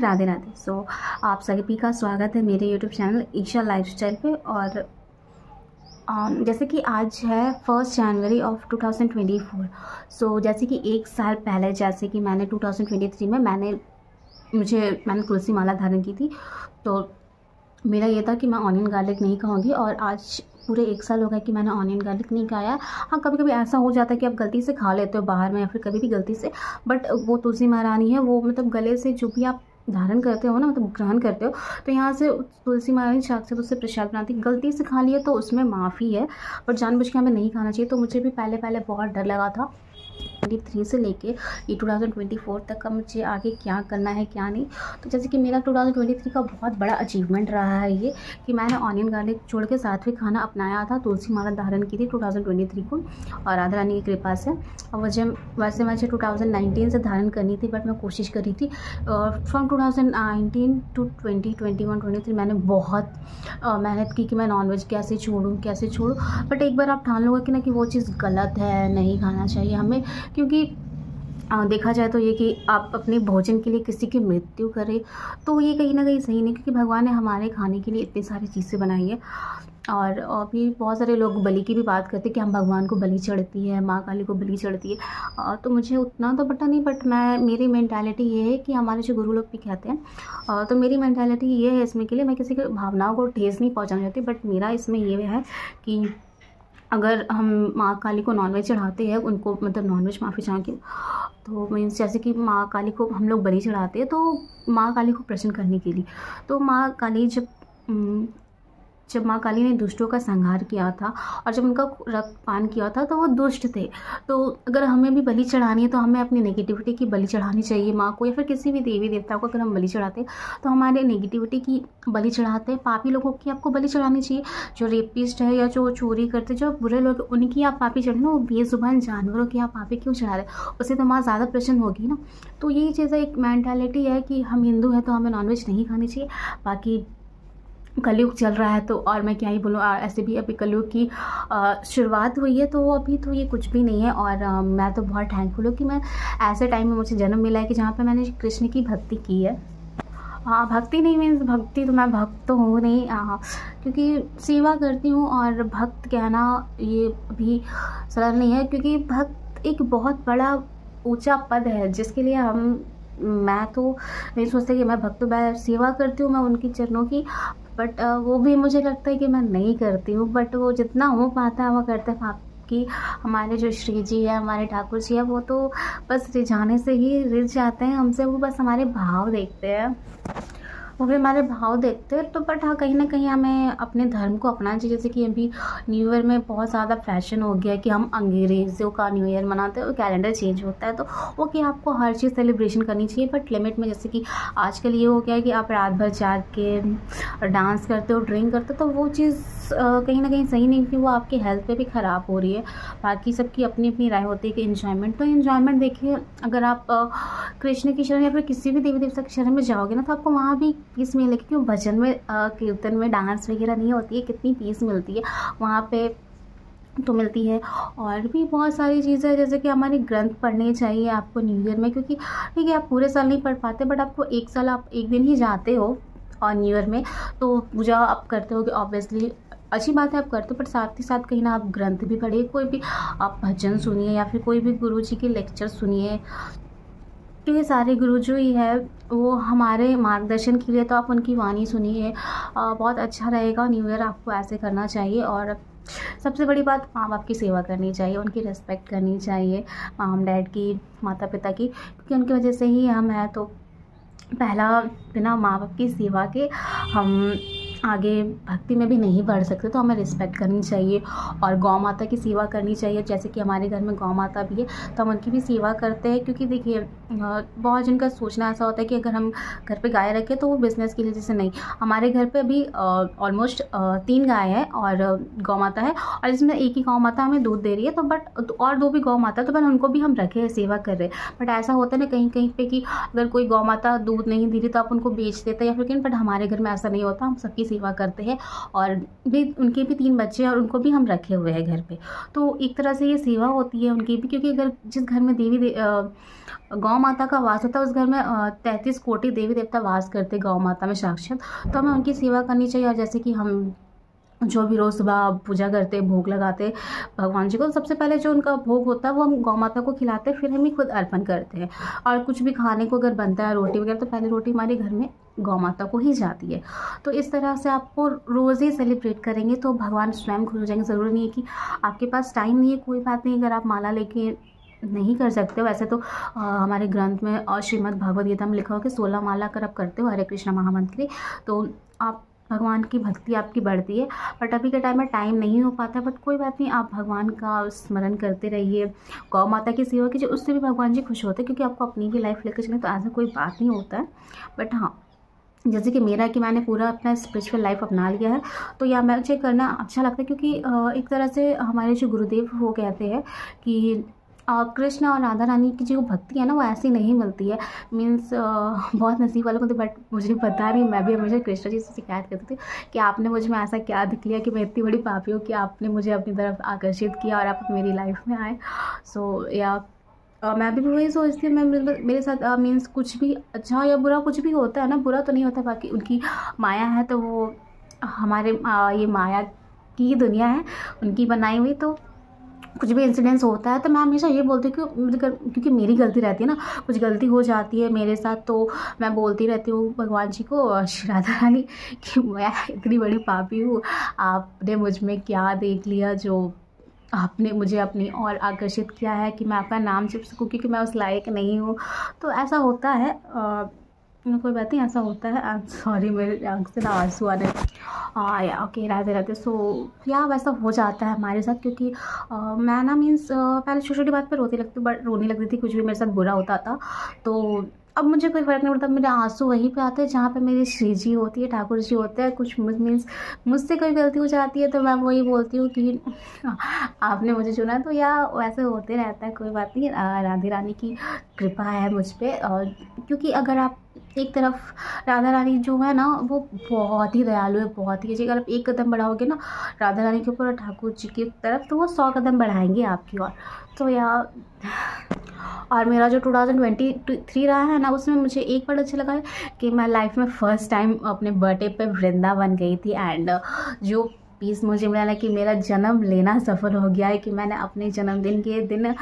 राधे राधे। आप सभी का स्वागत है मेरे यूट्यूब चैनल ईशा लाइफस्टाइल पे। और जैसे कि आज है 1 जनवरी ऑफ 2024। जैसे कि एक साल पहले जैसे कि मैंने 2023 में मैंने तुलसी माला धारण की थी। तो मेरा ये था कि मैं ऑनियन गार्लिक नहीं खाऊंगी, और आज पूरे 1 साल हो गया कि मैंने ऑनियन गार्लिक नहीं खाया। हाँ, कभी कभी ऐसा हो जाता है कि आप गलती से खा लेते हो बाहर में, या फिर कभी भी गलती से, बट वो तुलसी महारानी है, वो मतलब गले से जो भी आप धारण करते हो ना, मतलब ग्रहण करते हो, तो यहाँ से तुलसी महारानी साक्षात उससे प्रसाद बनाती। गलती से खा लिया तो उसमें माफ़ी है, पर जानबूझ के हमें नहीं खाना चाहिए। तो मुझे भी पहले बहुत डर लगा था 2023 से लेके ये 2024 तक का, मुझे आगे क्या करना है क्या नहीं। तो जैसे कि मेरा 2023 का बहुत बड़ा अचीवमेंट रहा है ये, कि मैंने ऑनियन गार्लिक छोड़ के सात्विक खाना अपनाया था, तुलसी माला धारण की थी 2023 को, और राधा रानी की कृपा से। और वैसे मुझे 2019 से धारण करनी थी, बट मैं कोशिश करी थी। फ्रॉम 2019 टू 2021 23 मैंने बहुत मेहनत की कि मैं नॉनवेज कैसे छोड़ूं। बट एक बार आप ठान लोगे कि ना कि वो चीज़ गलत है, नहीं खाना चाहिए हमें, क्योंकि देखा जाए तो ये कि आप अपने भोजन के लिए किसी की मृत्यु करें तो ये कहीं ना कहीं सही नहीं, क्योंकि भगवान ने हमारे खाने के लिए इतनी सारी चीज़ें बनाई है। और अभी बहुत सारे लोग बलि की भी बात करते हैं कि हम भगवान को बलि चढ़ती है, माँ काली को बलि चढ़ती है। तो मुझे उतना तो पता नहीं, बट मेरी मेंटालिटी ये है कि हमारे जो गुरु लोग भी कहते हैं, तो मेरी मेंटालिटी ये है इसमें के लिए, मैं किसी की भावनाओं को ठेस नहीं पहुँचाना चाहती। बट मेरा इसमें ये है कि अगर हम माँ काली को नॉनवेज चढ़ाते हैं, उनको मतलब नॉनवेज माफ़ी चाहूँगी, तो मीन्स जैसे कि माँ काली को हम लोग बलि चढ़ाते हैं, तो माँ काली को प्रसन्न करने के लिए। तो माँ काली जब माँ काली ने दुष्टों का संहार किया था, और जब उनका रक्तपान किया था, तो वो दुष्ट थे। तो अगर हमें भी बलि चढ़ानी है, तो हमें अपनी नेगेटिविटी की बलि चढ़ानी चाहिए माँ को, या फिर किसी भी देवी देवता को। अगर हम बलि चढ़ाते हैं तो हमारे नेगेटिविटी की बलि चढ़ाते हैं, पापी लोगों की आपको बलि चढ़ानी चाहिए। जो रेपिस्ट है या जो चोरी करते, जो बुरे लोग, उनकी आप पापी चढ़े ना, वो बेजुबान जानवरों की आप पापी क्यों चढ़ा रहे? उससे तो माँ ज़्यादा प्रसन्न होगी ना। तो यही चीज़ एक मैंटालिटी है कि हम हिंदू हैं तो हमें नॉनवेज नहीं खानी चाहिए। बाकी कलयुग चल रहा है, तो और मैं क्या ही बोलूँ, ऐसे भी अभी कलयुग की शुरुआत हुई है, तो अभी तो ये कुछ भी नहीं है। और मैं तो बहुत थैंकफुल हूँ कि मैं ऐसे टाइम में मुझे जन्म मिला है कि जहाँ पे मैंने कृष्ण की भक्ति की है। हाँ, भक्ति नहीं मीन्स भक्ति तो मैं भक्त तो हूँ नहीं, क्योंकि सेवा करती हूँ, और भक्त कहना ये भी सरल नहीं है, क्योंकि भक्त एक बहुत बड़ा ऊंचा पद है, जिसके लिए मैं तो नहीं सोचती कि मैं भक्त, मैं सेवा करती हूँ मैं उनकी चरणों की, बट वो भी मुझे लगता है कि मैं नहीं करती हूँ। बट वो जितना हो पाता है वो करते हैं। कि हमारे जो श्री जी है, हमारे ठाकुर जी है, वो तो बस रिझाने से ही रिझ जाते हैं हमसे, वो बस हमारे भाव देखते हैं, वो भी हमारे भाव देखते हैं। तो बट हाँ, कहीं ना कहीं हमें अपने धर्म को अपनाना चाहिए। जैसे कि अभी न्यू ईयर में बहुत ज़्यादा फैशन हो गया है कि हम अंग्रेज़ों का न्यू ईयर मनाते हैं, कैलेंडर चेंज होता है, तो ओके, आपको हर चीज़ सेलिब्रेशन करनी चाहिए, बट लिमिट में। जैसे कि आजकल ये हो गया है कि आप रात भर जाग के डांस करते हो, ड्रिंक करते हो, तो वो चीज़ कहीं ना कहीं सही नहीं, क्योंकि वो आपकी हेल्थ पे भी ख़राब हो रही है। बाकी सबकी अपनी अपनी राय होती है कि इन्जॉयमेंट, तो इन्जॉयमेंट देखिए, अगर आप कृष्ण की शरण या फिर किसी भी देवी देवता की शरण में जाओगे ना, तो आपको वहाँ भी पीस मिलेगी, क्योंकि भजन में कीर्तन में डांस वगैरह नहीं होती है, कितनी पीस मिलती है वहाँ पे तो मिलती है। और भी बहुत सारी चीज़ें, जैसे कि हमारे ग्रंथ पढ़ने चाहिए आपको न्यू ईयर में, क्योंकि ठीक है आप पूरे साल नहीं पढ़ पाते, बट आपको 1 साल आप 1 दिन ही जाते हो और न्यू ईयर में, तो पूजा आप करते हो, ऑब्वियसली अच्छी बात है आप करते हो, पर साथ ही साथ कहीं ना आप ग्रंथ भी पढ़िए, कोई भी आप भजन सुनिए, या फिर कोई भी गुरु जी के लेक्चर सुनिए, क्योंकि सारे गुरु जो ही है वो हमारे मार्गदर्शन के लिए, तो आप उनकी वाणी सुनिए, बहुत अच्छा रहेगा। न्यू ईयर आपको ऐसे करना चाहिए। और सबसे बड़ी बात, माँ बाप की सेवा करनी चाहिए, उनकी रिस्पेक्ट करनी चाहिए, मॉम डैड की, माता पिता की, क्योंकि उनकी वजह से ही हम हैं। तो पहला, बिना माँ बाप की सेवा के हम आगे भक्ति में भी नहीं बढ़ सकते, तो हमें रिस्पेक्ट करनी चाहिए। और गौ माता की सेवा करनी चाहिए, जैसे कि हमारे घर में गौ माता भी है, तो हम उनकी भी सेवा करते हैं। क्योंकि देखिए, बहुत जिनका सोचना ऐसा होता है कि अगर हम घर पे गाय रखें तो वो बिज़नेस के लिए, जैसे नहीं, हमारे घर पे अभी ऑलमोस्ट 3 गाय है और गौ माता है, और इसमें एक ही गौ माता हमें दूध दे रही है, तो बट और 2 भी गौ माता, तो बट उनको भी हम रखे, सेवा कर रहे हैं। बट ऐसा होता है ना कहीं कहीं पे कि अगर कोई गौ माता दूध नहीं दे रही तो आप उनको बेच देते हैं या फिर, बट हमारे घर में ऐसा नहीं होता, हम सबकी सेवा करते हैं। और भी उनके भी 3 बच्चे हैं और उनको भी हम रखे हुए हैं घर पे। तो एक तरह से ये सेवा होती है उनकी भी, क्योंकि अगर जिस घर में गौ माता का वास होता है उस घर में 33 कोटि देवी देवता वास करते गौ माता में साक्षात। तो हमें उनकी सेवा करनी चाहिए। और जैसे कि हम जो भी रोज़ सुबह पूजा करते, भोग लगाते भगवान जी को, सबसे पहले जो उनका भोग होता है वो हम गौ माता को खिलाते हैं, फिर हम ही खुद अर्पण करते हैं। और कुछ भी खाने को अगर बनता है रोटी वगैरह, तो पहले रोटी हमारे घर में गौ माता को ही जाती है। तो इस तरह से आपको रोज़ ही सेलिब्रेट करेंगे तो भगवान स्वयं खुश हो जाएंगे। ज़रूरी नहीं है कि आपके पास टाइम नहीं है, कोई बात नहीं, अगर आप माला लेके नहीं कर सकते हो। वैसे तो हमारे ग्रंथ में और श्रीमद् भागवत गीता में लिखा हो कि 16 माला अगर आप करते हो हरे कृष्णा महामंत्र की, तो आप भगवान की भक्ति आपकी बढ़ती है। बट अभी के टाइम में टाइम नहीं हो पाता है, बट कोई बात नहीं, आप भगवान का स्मरण करते रहिए, गौ माता की सेवा कीजिए, उससे भी भगवान जी खुश होते हैं। क्योंकि आपको अपनी भी लाइफ लेकर चलें तो ऐसा कोई बात नहीं होता है। बट हाँ, जैसे कि मेरा कि मैंने पूरा अपना स्पिरिचुअल लाइफ अपना लिया है, तो या मुझे करना अच्छा लगता है। क्योंकि एक तरह से हमारे जो गुरुदेव वो कहते हैं कि कृष्ण और राधा रानी की जो भक्ति है ना वो ऐसी नहीं मिलती है। मीन्स बहुत नसीब वालों को तो, बट मुझे पता नहीं, मैं भी हमेशा कृष्ण जी से शिकायत करती थी कि आपने मुझे में ऐसा क्या दिख लिया कि मैं इतनी बड़ी पापी हूँ कि आपने मुझे अपनी तरफ आकर्षित किया और आप मेरी लाइफ में आए। सो या मैं भी वही सोचती हूँ। मैं मेरे साथ मीन्स कुछ भी अच्छा या बुरा कुछ भी होता है ना, बुरा तो नहीं होता, बाकी उनकी माया है तो वो हमारे ये माया की दुनिया है उनकी बनाई हुई। तो कुछ भी इंसिडेंस होता है तो मैं हमेशा ये बोलती हूँ कि क्योंकि मेरी गलती रहती है ना, कुछ गलती हो जाती है मेरे साथ, तो मैं बोलती रहती हूँ भगवान जी को, श्री राधा रानी, कि मैं इतनी बड़ी पापी हूँ, आपने मुझ में क्या देख लिया जो आपने मुझे अपनी ओर आकर्षित किया है कि मैं आपका नाम जप सकूँ, क्योंकि मैं उस लायक नहीं हूँ। तो ऐसा होता है, कोई बात नहीं, ऐसा होता है। सॉरी, मेरे आँख से ना आंसू आ रहे हैं। या ओके, राधे राधे। सो या वैसा हो जाता है हमारे साथ, क्योंकि मैं ना मीन्स पहले छोटी छोटी बात पर रोने लगती थी, कुछ भी मेरे साथ बुरा होता था। तो अब मुझे कोई फ़र्क नहीं पड़ता, मेरे आंसू वहीं पे आते हैं जहाँ पे मेरी श्री जी होती है, ठाकुर जी होते हैं। कुछ मीन्स मुझसे कोई गलती हो जाती है तो मैं वही बोलती हूँ कि आपने मुझे चुना। तो या वैसे होते रहता है, कोई बात नहीं। राधे रानी की कृपा है मुझ पर। क्योंकि अगर आप एक तरफ, राधा रानी जो है ना वो बहुत ही दयालु है, बहुत ही अच्छी। अगर आप एक कदम बढ़ाओगे ना राधा रानी के ऊपर और ठाकुर जी की तरफ, तो वो 100 कदम बढ़ाएंगे आपकी ओर। तो यार, और मेरा जो 2023 रहा है ना, उसमें मुझे एक बार अच्छा लगा है कि मैं लाइफ में फ़र्स्ट टाइम अपने बर्थडे पे वृंदावन गई थी। एंड जो पीस मुझे मिला ना कि मेरा जन्म लेना सफल हो गया है, कि मैंने अपने जन्मदिन के दिन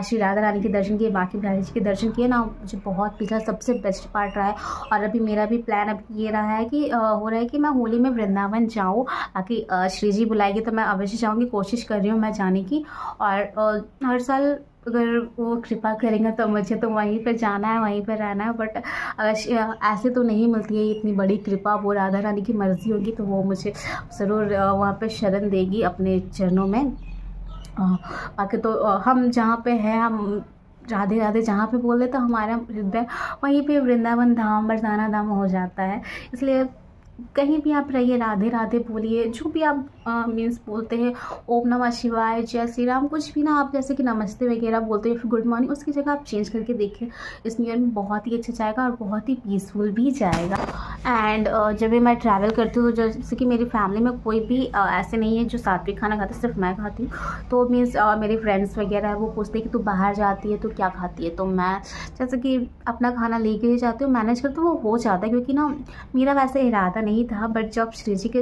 श्री राधा रानी के दर्शन किए, बाकी बिहारी जी के दर्शन किए ना, मुझे बहुत पिछला सबसे बेस्ट पार्ट रहा है। और अभी मेरा भी प्लान अभी ये रहा है कि हो रहा है कि मैं होली में वृंदावन जाऊँ, बाकी श्री जी बुलाएगी तो मैं अवश्य जाऊँगी, कोशिश कर रही हूँ मैं जाने की। और हर साल अगर वो कृपा करेंगे तो मुझे तो वहीं पर जाना है, वहीं पर रहना है। बट ऐसे तो नहीं मिलती है इतनी बड़ी कृपा, वो राधा रानी की मर्ज़ी होगी तो वो मुझे ज़रूर वहाँ पे शरण देगी अपने चरणों में। बाकी तो हम जहाँ पे हैं, हम राधे राधे जहाँ पे बोल देते तो हमारा हृदय वहीं पे वृंदावन धाम, बरसाना धाम हो जाता है। इसलिए कहीं भी आप रहिए, राधे राधे बोलिए, जो भी आप मीन्स बोलते हैं, ओम नमः शिवाय, जय श्री राम, कुछ भी ना आप जैसे कि नमस्ते वगैरह बोलते हैं, फिर गुड मॉर्निंग, उसकी जगह आप चेंज करके देखिए। इस न्यू ईयर में बहुत ही अच्छा जाएगा और बहुत ही पीसफुल भी जाएगा। एंड जब भी मैं ट्रैवल करती हूँ, जैसे कि मेरी फैमिली में कोई भी ऐसे नहीं है जो सात्विक खाना खाता है, सिर्फ मैं खाती हूँ। तो मीन्स मेरे फ्रेंड्स वगैरह है वो पूछते हैं कि तू बाहर जाती है तो क्या खाती है, तो मैं जैसे कि अपना खाना लेके ही जाती हूँ, मैनेज करती हूँ, वो हो जाता है। क्योंकि ना मेरा वैसे इरादा नहीं था, बट जब श्री जी के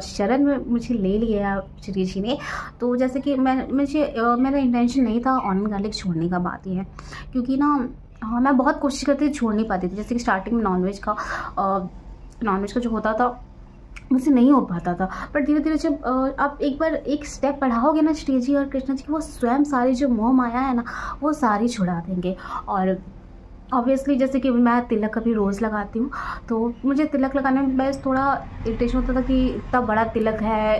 शरण में मुझे ले लिया श्री जी ने, तो जैसे कि मेरा इंटेंशन नहीं था ऑनियन गार्लिक छोड़ने का, बात ये है। क्योंकि ना मैं बहुत कोशिश करती थी, छोड़ नहीं पाती थी। जैसे कि स्टार्टिंग में नॉनवेज का जो होता था मुझसे नहीं हो पाता था, बट धीरे धीरे जब आप एक बार एक स्टेप बढ़ाओगे ना श्री जी और कृष्ण जी, वो स्वयं सारी जो मोह माया है ना वो सारी छुड़ा देंगे। और ऑब्वियसली जैसे कि मैं तिलक कभी रोज़ लगाती हूँ, तो मुझे तिलक लगाने में बस थोड़ा इरिटेशन होता था कि इतना बड़ा तिलक है,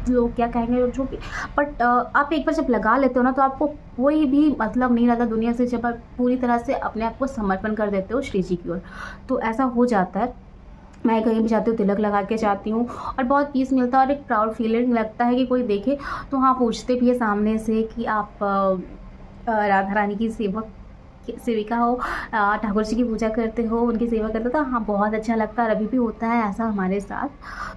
लोग क्या कहेंगे, जो भी। बट आप एक बार जब लगा लेते हो ना, तो आपको कोई भी मतलब नहीं रहता दुनिया से, जब आप पूरी तरह से अपने आप को समर्पण कर देते हो श्री जी की ओर, तो ऐसा हो जाता है। मैं कहीं भी जाती हूँ तिलक लगा के जाती हूँ और बहुत पीस मिलता है और एक प्राउड फीलिंग लगता है कि कोई देखे तो हाँ पूछते भी है सामने से कि आप राधा रानी की सेवक सेविका हो, ठाकुर जी की पूजा करते हो, उनकी सेवा करते हो, तो हाँ बहुत अच्छा लगता है। और अभी भी होता है ऐसा हमारे साथ,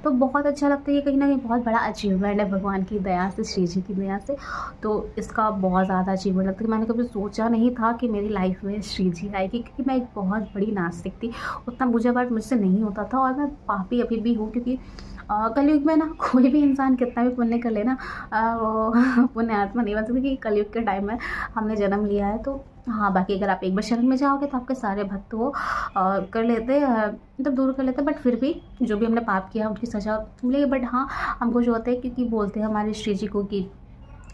तो बहुत अच्छा लगता है। ये कहीं ना कहीं बहुत बड़ा अचीवमेंट है भगवान की दया से, श्री जी की दया से। तो इसका बहुत ज़्यादा अचीवमेंट लगता है कि मैंने कभी सोचा नहीं था कि मेरी लाइफ में श्री जी आएगी, क्योंकि मैं एक बहुत बड़ी नास्तिक थी। उतना पूजा पाठ मुझसे नहीं होता था, और मैं पापी अभी भी हूँ, क्योंकि कलयुग में ना कोई भी इंसान कितना भी पुण्य कर लेना वो पुण्य आत्मा नहीं बन सकती, क्योंकि कलयुग के टाइम में हमने जन्म लिया है। तो हाँ, बाकी अगर आप एक बार शरण में जाओगे तो आपके सारे भक्त वो कर लेते मतलब दूर कर लेते, बट फिर भी जो भी हमने पाप किया उनकी सजा मिलेगी। बट हाँ, हम कुछ होते हैं, क्योंकि बोलते हैं हमारे श्री जी को कि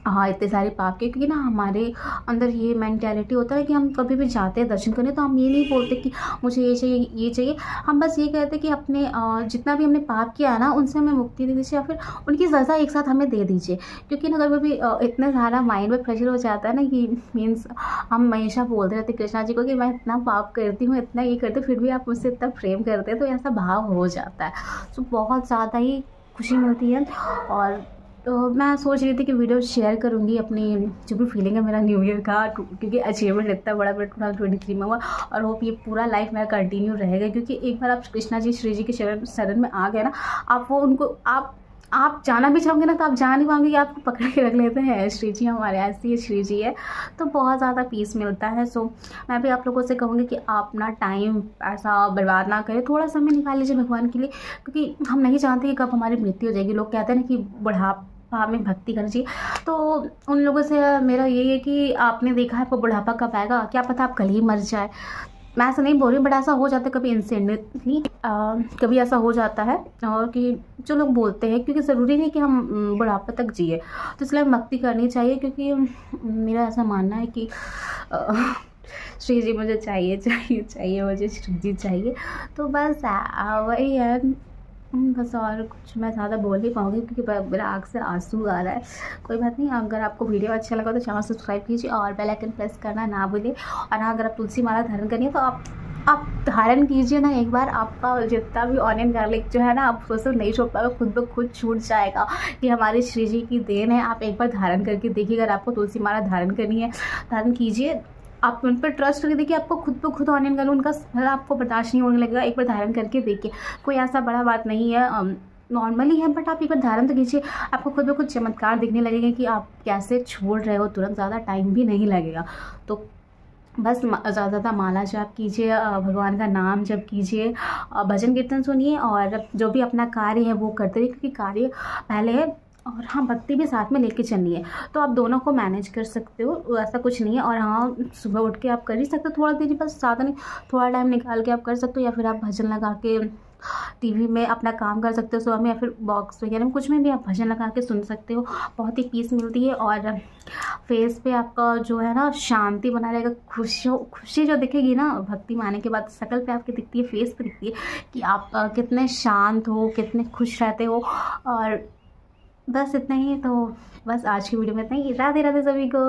हाँ इतने सारे पाप के, क्योंकि ना हमारे अंदर ये मेंटालिटी होता है कि हम कभी भी जाते हैं दर्शन करने, तो हम ये नहीं बोलते कि मुझे ये चाहिए ये चाहिए। हम बस ये कहते हैं कि अपने जितना भी हमने पाप किया है ना, उनसे हमें मुक्ति दे दीजिए, या फिर उनकी सज़ा एक साथ हमें दे दीजिए। क्योंकि ना कभी भी इतना सारा माइंड में प्रेशर हो जाता है ना, कि मीन्स हम हमेशा बोलते रहते कृष्णा जी को कि मैं इतना पाप करती हूँ, इतना ये करती हूँ, फिर भी आप मुझसे इतना प्रेम करते हैं, तो ऐसा भाव हो जाता है। तो बहुत ज़्यादा ही खुशी मिलती है। और तो मैं सोच रही थी कि वीडियो शेयर करूंगी अपनी जो भी फीलिंग है मेरा न्यू ईयर का, क्योंकि अचीवमेंट इतना बड़ा मेरा 2023 में हुआ, और होप ये पूरा लाइफ मेरा कंटिन्यू रहेगा। क्योंकि एक बार आप कृष्णा जी श्री जी के शरण में आ गए ना, आप वो उनको आप जाना भी चाहोगे ना, तो आप जा नहीं पाओगे कि आपको पकड़ के रख लेते हैं श्री जी हमारे, ऐसी है श्री जी है। तो बहुत ज़्यादा पीस मिलता है। सो मैं भी आप लोगों से कहूँगी कि आप अपना टाइम ऐसा बर्बाद ना करें, थोड़ा समय निकाल लीजिए भगवान के लिए, क्योंकि हम नहीं जानते कि कब हमारी मृत्यु हो जाएगी। लोग कहते हैं ना कि बुढ़ापा में भक्ति करनी चाहिए, तो उन लोगों से मेरा यही है कि आपने देखा है आपको बुढ़ापा कब आएगा, क्या पता आप कल ही मर जाए। मैं ऐसा नहीं बोल रही, बट ऐसा हो जाता है कभी इंसिडेंटली, कभी ऐसा हो जाता है। और कि जो लोग बोलते हैं, क्योंकि ज़रूरी नहीं कि हम बुढ़ापे तक जिए, तो इसलिए भक्ति करनी चाहिए। क्योंकि मेरा ऐसा मानना है कि श्री जी मुझे चाहिए चाहिए चाहिए, मुझे श्री जी चाहिए। तो बस वही है, बस और कुछ मैं ज़्यादा बोल नहीं पाऊँगी, क्योंकि मेरा आँख से आंसू आ रहा है। कोई बात नहीं, अगर आपको वीडियो अच्छा लगा तो चैनल सब्सक्राइब कीजिए और बेल आइकन प्रेस करना ना भूलिए। और हाँ, अगर आप तुलसी माला धारण करनी है तो आप धारण कीजिए ना एक बार, आपका जितना भी ऑनियन गार्लिक जो है ना, आप सोचो नहीं छूट पाएगा, खुद ब खुद छूट जाएगा। ये हमारे श्री जी की देन है। आप एक बार धारण करके देखिए, अगर आपको तुलसी माला धारण करनी है धारण कीजिए, आप उन पर ट्रस्ट करके देखिए, आपको खुद ब खुद ऑनियन गार्लिक उनका स्मेल आपको बर्दाश्त नहीं होने लगेगा। एक बार धारण करके देखिए, कोई ऐसा बड़ा बात नहीं है, नॉर्मली है, बट आप एक बार धारण तो कीजिए, आपको खुद ब खुद चमत्कार दिखने लगेगा कि आप कैसे छोड़ रहे हो तुरंत, ज़्यादा टाइम भी नहीं लगेगा। तो बस ज़्यादा माला जाप कीजिए, भगवान का नाम जप कीजिए, भजन कीर्तन सुनिए, और जो भी अपना कार्य है वो करते रहिए, क्योंकि कार्य पहले है। और हाँ, भक्ति भी साथ में लेके चलनी है, तो आप दोनों को मैनेज कर सकते हो, ऐसा कुछ नहीं है। और हाँ, सुबह उठ के आप कर ही सकते हो थोड़ा देर, बस ज़्यादा नहीं, थोड़ा टाइम निकाल के आप कर सकते हो। या फिर आप भजन लगा के टीवी में अपना काम कर सकते हो सुबह में, या फिर बॉक्स वगैरह में कुछ में भी आप भजन लगा के सुन सकते हो, बहुत ही पीस मिलती है। और फेस पे आपका जो है ना शांति बना रहेगा, खुशी जो दिखेगी ना भक्ति में आने के बाद, शकल पे आपकी दिखती है, फेस पे दिखती है कि आप कितने शांत हो, कितने खुश रहते हो। और बस इतना ही। तो बस आज की वीडियो में इतना ही। राधे राधे सभी को।